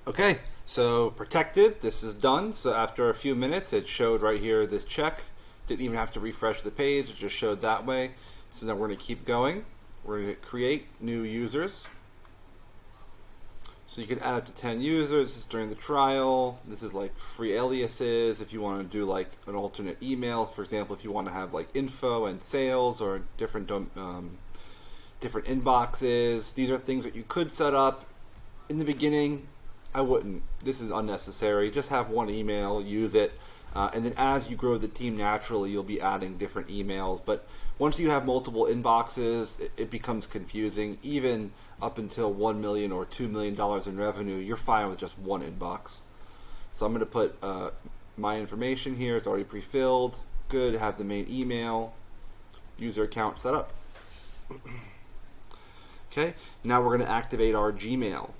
Okay, so protected, this is done. So after a few minutes, it showed right here this check. Didn't even have to refresh the page, it just showed that way. So now we're going to keep going. We're going to create new users. So you can add up to 10 users. This is during the trial. This is like free aliases. If you want to do like an alternate email, for example, if you want to have like info and sales or different inboxes, these are things that you could set up. In the beginning, I wouldn't. This is unnecessary. Just have one email, use it. And then as you grow the team naturally, you'll be adding different emails. But once you have multiple inboxes, it becomes confusing. Even up until $1 million or $2 million in revenue, you're fine with just one inbox. So I'm going to put my information here. It's already pre-filled. Good. Have the main email, user account set up. Okay. Now we're going to activate our Gmail.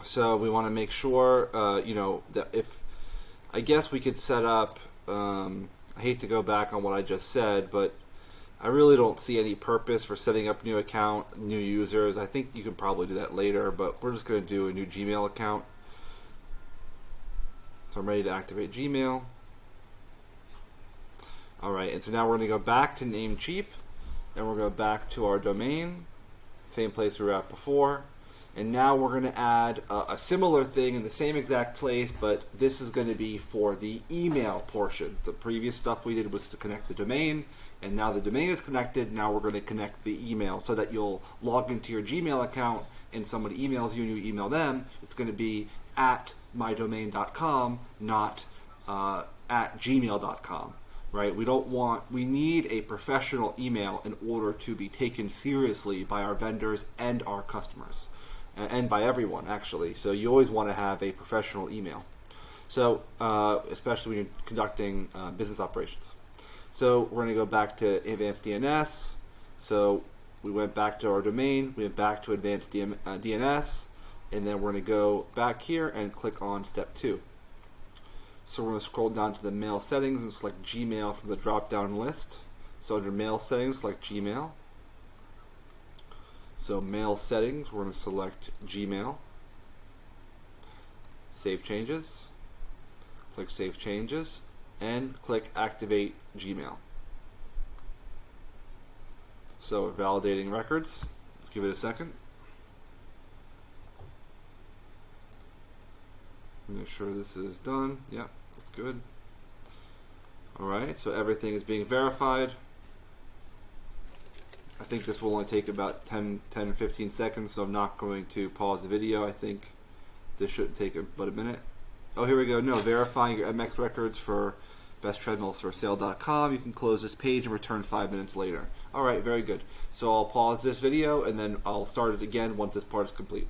So we want to make sure, that if, I guess we could set up, I hate to go back on what I just said, but I really don't see any purpose for setting up new account, new users. I think you can probably do that later, but we're just going to do a new Gmail account. So I'm ready to activate Gmail. All right, and so now we're going to go back to Namecheap, and we're going to go back to our domain, same place we were at before. And now we're going to add a similar thing in the same exact place, but this is going to be for the email portion. The previous stuff we did was to connect the domain, and now the domain is connected. Now we're going to connect the email so that you'll log into your Gmail account and somebody emails you and you email them. It's going to be at mydomain.com, not at gmail.com. Right? We need a professional email in order to be taken seriously by our vendors and our customers. And by everyone, actually. So you always want to have a professional email. So, especially when you're conducting business operations. So we're going to go back to Advanced DNS. So we went back to our domain, we went back to Advanced DNS, and then we're going to go back here and click on step 2. So we're going to scroll down to the mail settings and select Gmail from the drop-down list. So under mail settings, select Gmail. So mail settings, we're going to select Gmail. Save changes. Click Save Changes. And click Activate Gmail. So we're validating records. Let's give it a second. Make sure this is done. Yeah, that's good. Alright, so everything is being verified. I think this will only take about 10-15 seconds, so I'm not going to pause the video. I think this shouldn't take but a minute. Oh, here we go. No, verifying your MX records for besttreadmillsforsale.com. You can close this page and return 5 minutes later. All right, very good. So I'll pause this video, and then I'll start it again once this part is complete.